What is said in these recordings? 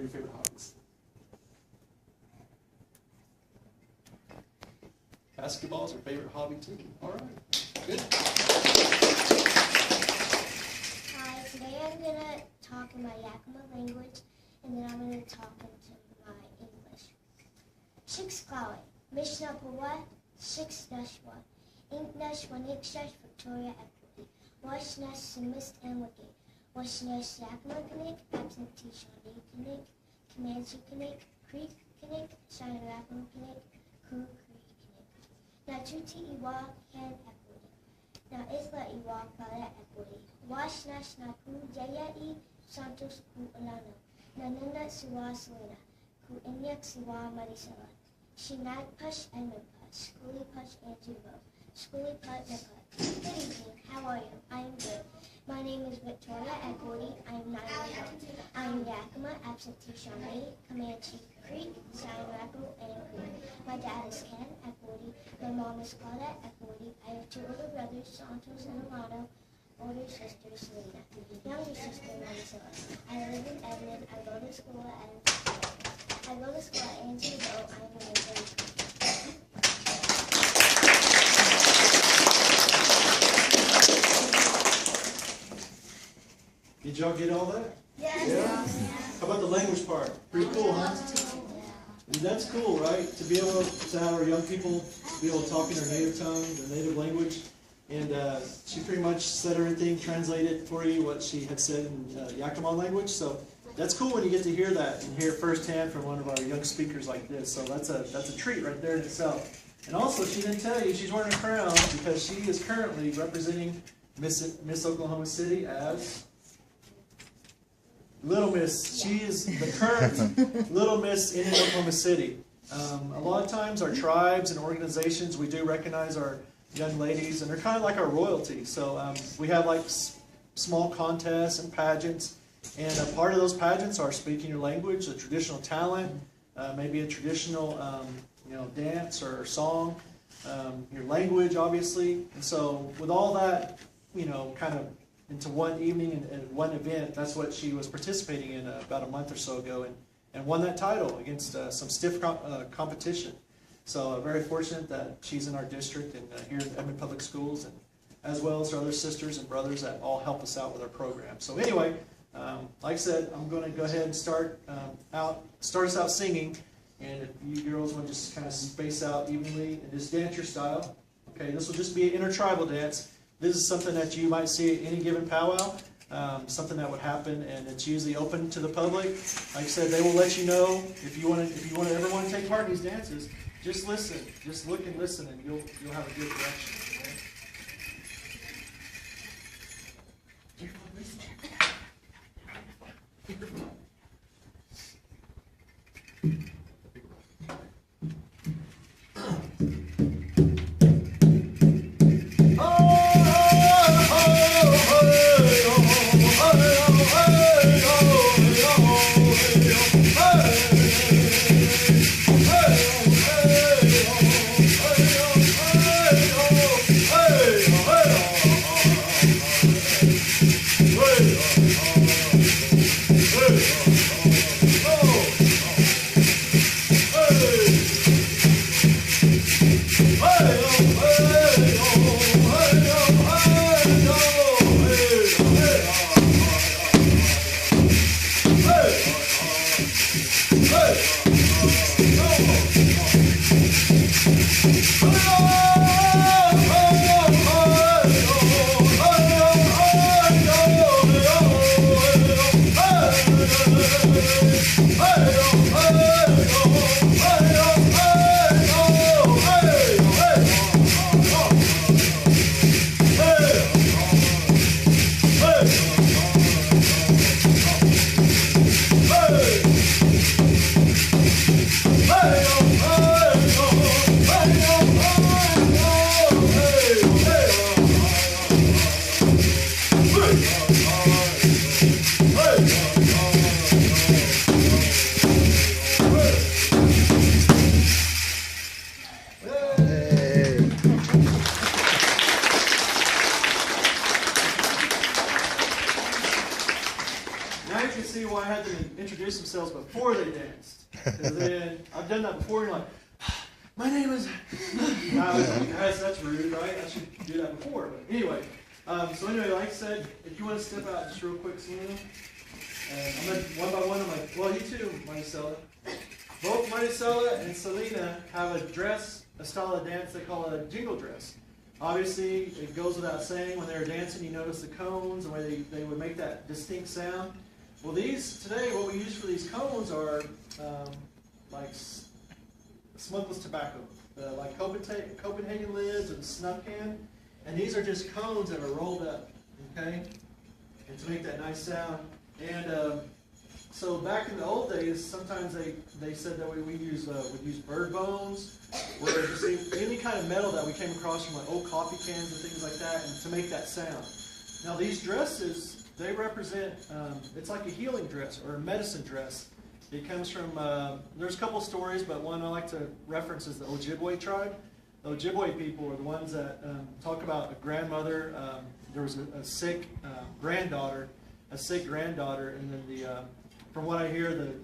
your favorite hobbies? Basketball is your favorite hobby too. All right, good. Hi, today I'm going to talk in my Yakima language, and then I'm going to talk into my English. Shikskawe, Mishnah Pawat, Shiks Nashwa, Ink Nash Wanikshas Victoria Equity, Wash Nash Simis and Wiki, Wash Nash Yakima Kanik, Absentee Shawnee Kanik, Comanche Kanik, Creek Kanik, Shine Yakima Kanik, Koo Creek Kanik. Now, Tuti Iwa Can Equity. Now, Isla Iwa Kala Equity. Wash Nash Naku Jayai Santos Ku Alano. Nanana Siwa Selena. Ku Inyak Siwa Marisela. Shinag Push and Mipush. Schooly Push and Jubo. Schooly Put Niput. Good evening. How are you? I am good. My name is Victoria Eckiwardy. I am 9 years old. I am Yakima, Absentee Shawnee, Comanche Creek, Cheyenne Rackle, and Creek. My dad is Ken Eckiwardy. My mom is Claudette Eckiwardy. I have 2 older brothers, Santos and Alano. Older sister, Selena. Younger sister, Maricela. I live in Edmond. I go to school at Angelo. I am in grade 3. Did y'all get all that? Yes. Yeah? How about the language part? Pretty cool, huh? That's cool, right? To be able to have our young people be able to talk in their native tongue, their native language. And she pretty much said everything, translated for you what she had said in Yakima language. So that's cool when you get to hear that and hear firsthand from one of our young speakers like this. So that's a treat right there in itself. And also, she didn't tell you she's wearing a crown because she is currently representing Miss Oklahoma City as Little Miss. She is the current Little Miss in Oklahoma City. A lot of times our tribes and organizations, we do recognize our young ladies, and they're kind of like our royalty. So we have like small contests and pageants, and a part of those pageants are speaking your language, a traditional talent, maybe a traditional dance or song, your language obviously. And so with all that, kind of into one evening and one event, that's what she was participating in about a month or so ago, and won that title against some stiff competition. So very fortunate that she's in our district and here at Edmond Public Schools, and as well as our other sisters and brothers that all help us out with our program. So anyway, like I said, I'm going to go ahead and start us out singing, and if you girls want to just kind of space out evenly and just dance your style. Okay, this will just be an intertribal dance. This is something that you might see at any given powwow, something that would happen, and it's usually open to the public. Like I said, they will let you know if you ever want to take part in these dances. Just listen, just look and listen, and you'll have a good direction. can see why I had them introduce themselves before they danced. And then I've done that before, and you're like, my name is. Guys, that's rude, right? I should do that before. But anyway, so anyway, like I said, if you want to step out just real quick, Selena. And I'm going to, one by one, I'm like, well, you too, Maricela. Both Maricela and Selena have a dress, a style of dance they call a jingle dress. Obviously, it goes without saying, when they were dancing, you notice the cones and where they would make that distinct sound. Well, these, today, what we use for these cones are like smokeless tobacco, like Copenhagen lids and snuff can. And these are just cones that are rolled up, okay? And to make that nice sound. And so back in the old days, sometimes they said that we would use bird bones, or just any kind of metal that we came across from like old coffee cans and things like that, and to make that sound. Now these dresses, they represent, it's like a healing dress or a medicine dress. It comes from, there's a couple stories, but one I like to reference is the Ojibwe tribe. The Ojibwe people are the ones that talk about a grandmother, there was a sick granddaughter, and then from what I hear,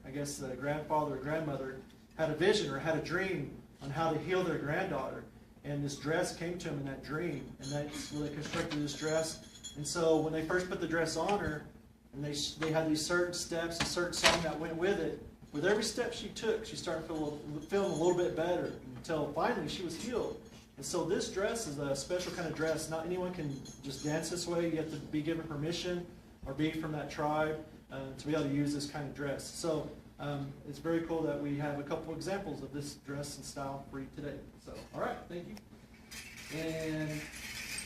I guess the grandfather or grandmother had a vision or had a dream on how to heal their granddaughter. And this dress came to them in that dream, and that's where they constructed this dress. And so when they first put the dress on her, and they had these certain steps, a certain song that went with it, with every step she took, she started feeling a little bit better until finally she was healed. And so this dress is a special kind of dress. Not anyone can just dance this way. You have to be given permission or be from that tribe to be able to use this kind of dress. So it's very cool that we have a couple examples of this dress and style for you today. So, all right, thank you. And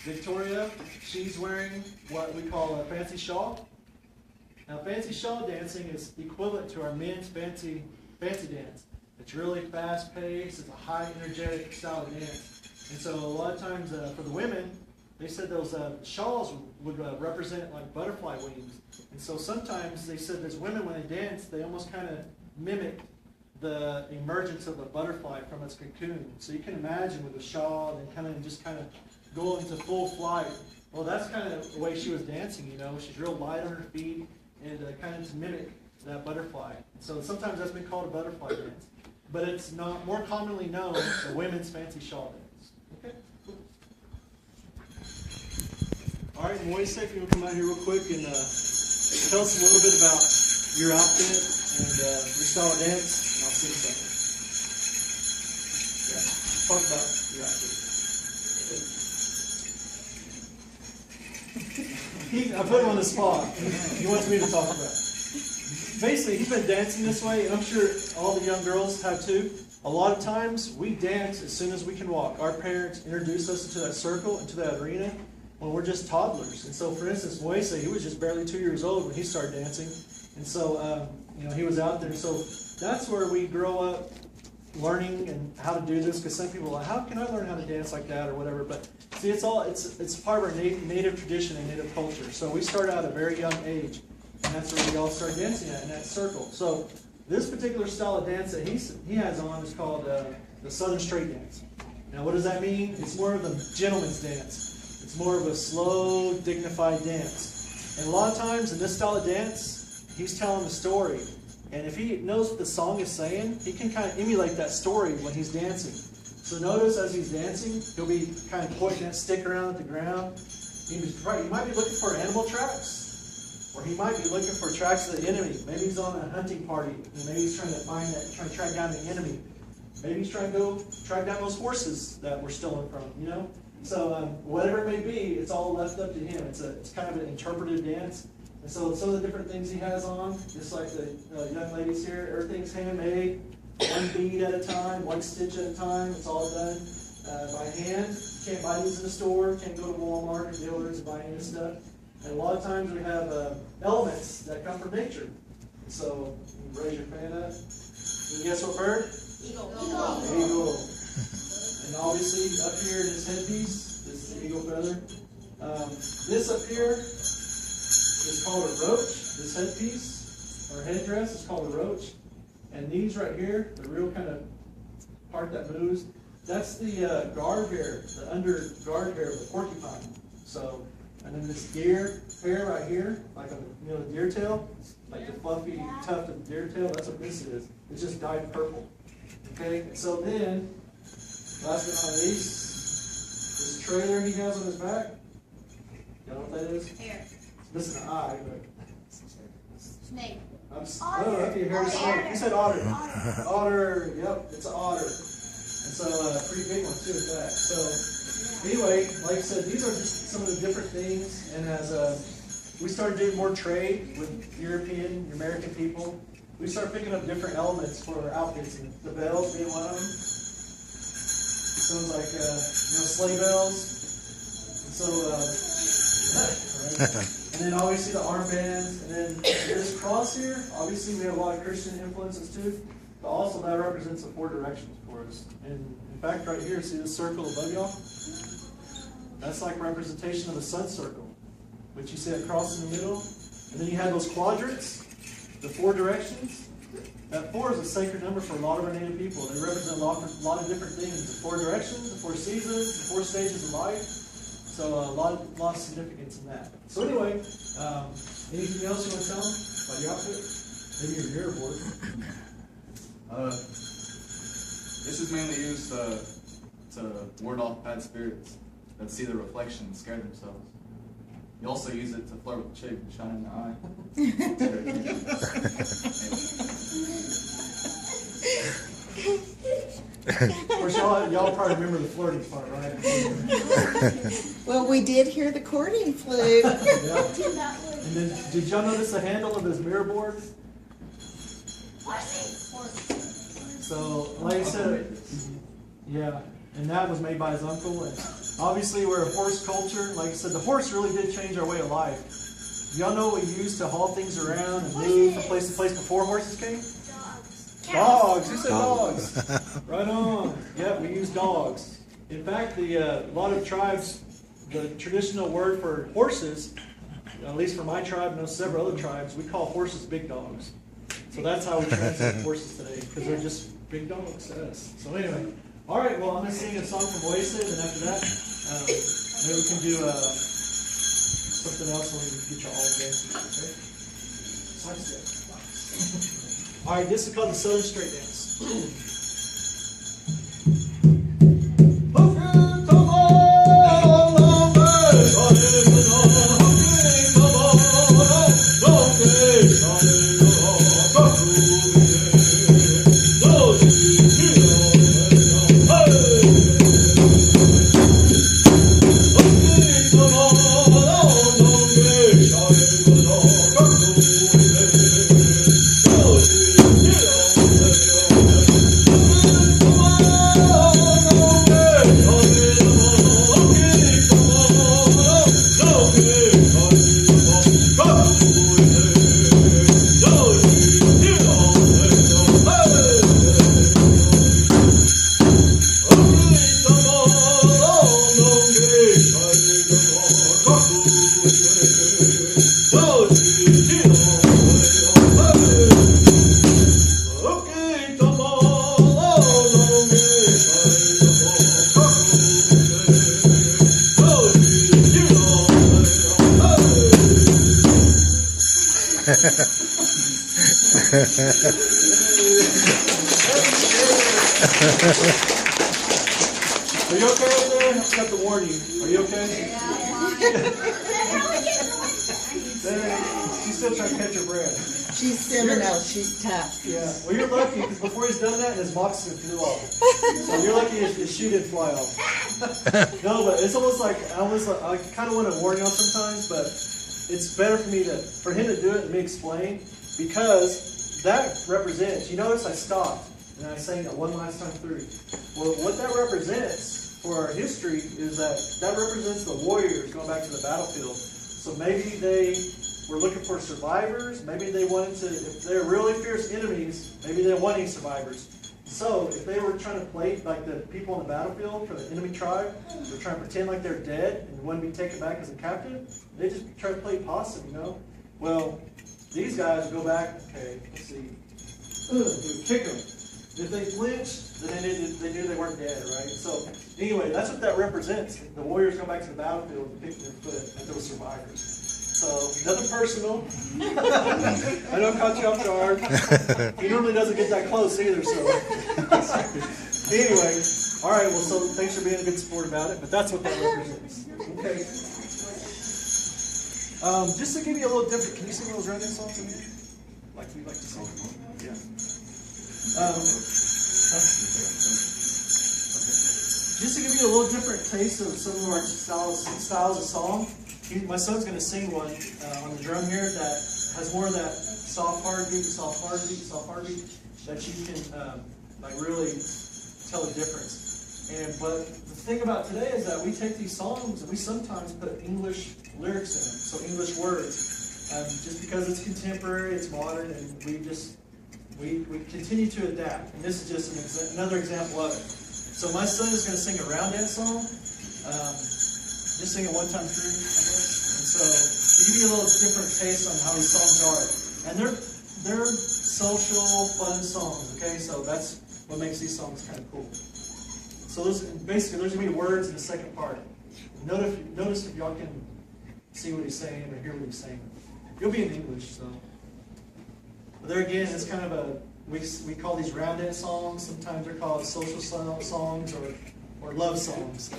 Victoria, she's wearing what we call a fancy shawl. Now, fancy shawl dancing is equivalent to our men's fancy dance. It's really fast-paced. It's a high, energetic style of dance. And so a lot of times for the women, they said those shawls would represent like butterfly wings. And so sometimes they said as women, when they dance, they almost kind of mimic the emergence of a butterfly from its cocoon. So you can imagine with a shawl and kind of go into full flight. Well, that's kind of the way she was dancing, you know. She's real light on her feet and kind of to mimic that butterfly. So sometimes that's been called a butterfly dance. But it's not more commonly known as a women's fancy shawl dance. Okay, cool. All right, Moise, if you want to come out here real quick and tell us a little bit about your outfit and your style of dance, and I'll sing something. Yeah, talk about your outfit. I put him on the spot. He wants me to talk about it. Basically, he's been dancing this way, and I'm sure all the young girls have too. A lot of times, we dance as soon as we can walk. Our parents introduce us into that circle, into that arena, when we're just toddlers. And so, for instance, Moise, he was just barely 2 years old when he started dancing. And so, he was out there. So that's where we grow up learning and how to do this, because some people are like, how can I learn how to dance like that or whatever? But see, it's part of our native tradition and native culture. So we start out at a very young age, and that's where we all start dancing at, in that circle. So this particular style of dance that he has on is called the Southern Straight Dance. Now, what does that mean? It's more of a gentleman's dance. It's more of a slow, dignified dance. And a lot of times in this style of dance, he's telling a story. And if he knows what the song is saying, he can kind of emulate that story when he's dancing. So notice as he's dancing, he'll be kind of pointing that stick around at the ground. He might be looking for animal tracks, or he might be looking for tracks of the enemy. Maybe he's on a hunting party, and maybe he's trying to track down the enemy. Maybe he's trying to go track down those horses that were stolen from him, you know? So whatever it may be, it's all left up to him. It's kind of an interpretive dance. And so some of the different things he has on, just like the young ladies here, everything's handmade, one bead at a time, one stitch at a time. It's all done by hand. You can't buy these in the store. Can't go to Walmart or dealers and buy any of this stuff. And a lot of times we have elements that come from nature. So you raise your fan up. Can you guess what bird? Eagle. Eagle. And obviously up here in this headpiece, this is the eagle feather. This up here is called a roach. This headpiece, or headdress, is called a roach. And these right here, the real kind of part that moves, that's the guard hair, the under guard hair of the porcupine. So And then this deer hair right here, like a deer tail, like the fluffy tuft of deer tail. That's what this is. It's just dyed purple. Okay. And so then, last but not least, this trailer he has on his back. Y'all know what that is? Hair. This is an eye, but. Snake. Okay, you heard snake. You said otter. Otter. Yep, it's an otter. And so, pretty big one too at that. So, anyway, like I said, these are just some of the different things. And as we started doing more trade with European, American people, we started picking up different elements for our outfits. And the bells being one of them. Sounds like sleigh bells. And so, right? And then obviously the armbands, and then this cross here, obviously we have a lot of Christian influences too, but also that represents the 4 directions for us. And in fact right here, see this circle above y'all? That's like representation of the sun circle, which you see that cross in the middle. And then you have those quadrants, the 4 directions. That 4 is a sacred number for a lot of our native people. They represent a lot of different things. The 4 directions, the 4 seasons, the 4 stages of life. So a lot of significance in that. So anyway, anything else you want to tell them about your outfit? Maybe your mirror board. This is mainly used to ward off bad spirits that see the reflection and scare themselves. You also use it to flirt with a chick and shine in the Of course, y'all probably remember the flirting part, right? Well, we did hear the courting flute. Yeah. And then, did y'all notice the handle of his mirror board? So, like I said, yeah, and that was made by his uncle. And obviously, we're a horse culture. Like I said, the horse really did change our way of life. Y'all know what we used to haul things around and move from place to place before horses came? Dogs. Who said dogs? Right on. Yeah, we use dogs. In fact, a lot of tribes, the traditional word for horses, at least for my tribe and several other tribes, we call horses big dogs. So that's how we translate horses today, because they're just big dogs to us. So anyway, all right. Well, I'm going to sing a song from Oasis, and after that, maybe we can do something else when we get you all dancing. Okay? Side step. All right, this is called the Southern Straight Dance. Are you okay over there? I forgot to warn you. Are you okay? She's still trying to catch her breath. She's Seminole. She's tough. Yeah. Well, you're lucky because before he's done that, his moccasin flew off. So you're lucky his shoe didn't fly off. No, but it's almost like I kind of want to warn y'all sometimes, but it's better for him to do it and me explain, because that represents. You notice I stopped and I sang it one last time through. Well, what that represents for our history is that represents the warriors going back to the battlefield. So maybe they were looking for survivors. Maybe they wanted to, if they're really fierce enemies, maybe they want any survivors. So if they were trying to play like the people on the battlefield for the enemy tribe, they're trying to pretend like they're dead and want to be taken back as a captive, they just try to play possum, Well, these guys go back, okay, let's see. We kick them. If they flinched, then they knew they weren't dead, right? So anyway, that's what that represents. The warriors go back to the battlefield and pick their foot at those survivors. So nothing personal. I know I caught you off guard. He normally doesn't get that close either. So anyway, all right. Well, so thanks for being a good sport about it. But that's what that represents. Okay. Just to give you a little different, can you sing those redneck songs again? Like we like to sing? Yeah. Just to give you a little different taste of some of our styles of song, my son's going to sing one on the drum here that has more of that soft heartbeat that you can like really tell the difference. But the thing about today is that we take these songs and we sometimes put English lyrics in them, so English words. Just because it's contemporary, it's modern, and we continue to adapt. And this is just another example of it. So my son is going to sing a round dance song. Just sing it one time through, I guess. And so to give you a little different taste on how these songs are. And they're social, fun songs, okay? So that's what makes these songs kind of cool. So basically there's going to be words in the second part. Notice if y'all can see what he's saying or hear what he's saying. You'll be in English, so. But there again, it's kind of we call these round dance songs. Sometimes they're called social songs or love songs.